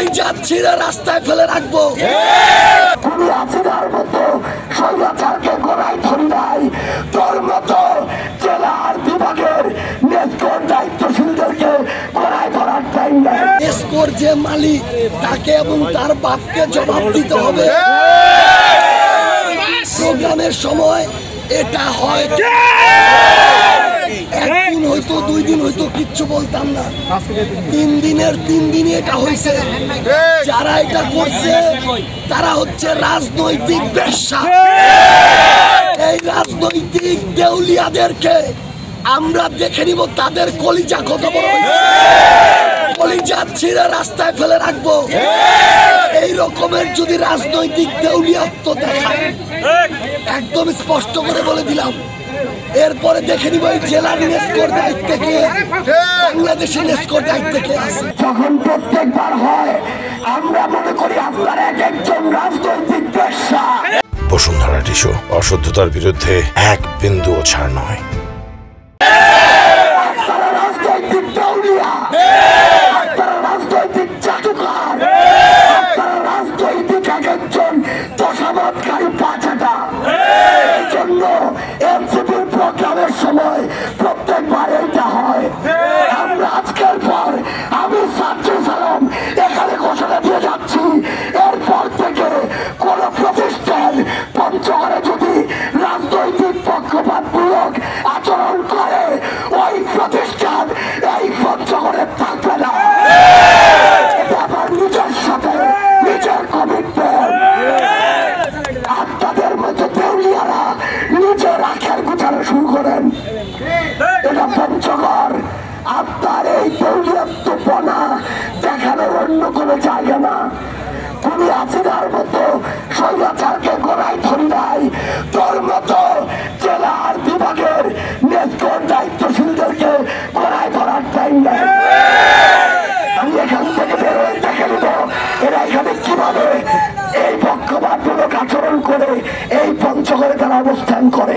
কলিজা ছিঁড়ে রাস্তায় ফেলে রাখবো। তুমি হাসিনার মতো স্বৈরাচারকে গোড়ায় ধরি নাই, তোর মতো জেলার বিভাগের নেসকোর দায়িত্বশীলদেরকে গোড়ায় ধরার টাইম নাই। নেসকোর যে মালিক তাকে এবং তার বাপকে জবাব দিতে হবে। প্রোগ্রামের সময় এটা হয়, একদিন হয়তো 2 দিন হয়তো কিচ্ছু বলতাম না, 3 দিনের 3 দিনই এটা হয়েছে। যারা এটা করছে তারা হচ্ছে রাজনৈতিক বেশ্যা। এই রাজনৈতিক দেউলিয়াদেরকে আমরা দেখে নিব তাদের কলিজা কত বড় হয়েছে। কলিজা ছিঁড়ে রাস্তায় ফেলে রাখবো। এই রকমের যদি রাজনৈতিক দেউলিয়াত্ব দেখায় একদম স্পষ্ট করে বলে দিলাম, এরপরে দেখে নিব এই জেলার নেসকোর দায়িত্বে কে, বাংলাদেশের নেসকোর দায়িত্বে কে আছে। যখন প্রত্যেকবার হয় আমরা মনে করি আপনারা একজন রাজনৈতিক পেশা। বসুন্ধরা টিস্যু, অশুদ্ধতার বিরুদ্ধে এক বিন্দুও ছাড় নয়। আপনারা রাজনৈতিক দেউলিয়া, আপনারা রাজনৈতিক চাটুকার, আপনারা রাজনৈতিক একজন দশাবাদকারী পাচাটা। এই জন্য এনসিপির প্রোগ্রামের সময় প্রত্যেকবার এইটা হয়। আমরা আজকের পর আমি সাজ্জু সালাম এখানে ঘোষণা দিয়ে যাচ্ছি, এরপর থেকে কোন প্রতিষ্ঠান পঞ্চগড়ে যদি রাজনৈতিক পক্ষপাতমূলক আচরণ করে ওই প্রতিষ্ঠান এই পঞ্চগড়ে থাকবে না। আমার নিজের সাথে নিজের কমিটমেন্ট। আপনাদের মতো দেউলিয়ারা নিজের আখের গুছানো শুরু করেন। এটা পঞ্চগড়, আপনার এই দেউলিয়াত্বপনা দেখানোর অন্য কোনো জায়গা না। তুমি হাসিনার মতো স্বৈরাচারকে গোড়ায় ধরি নাই, তোর মতো জেলার বিভাগের নেসকোর দায়িত্বশীলদেরকে গোড়ায় ধরার টাইম নাই। আমি এখান থেকে বেরোয় দেখে নেব এরা এখানে কিভাবে এই পক্ষপাতমূলক আচরণ করে এই পঞ্চগড়ে তারা অবস্থান করে।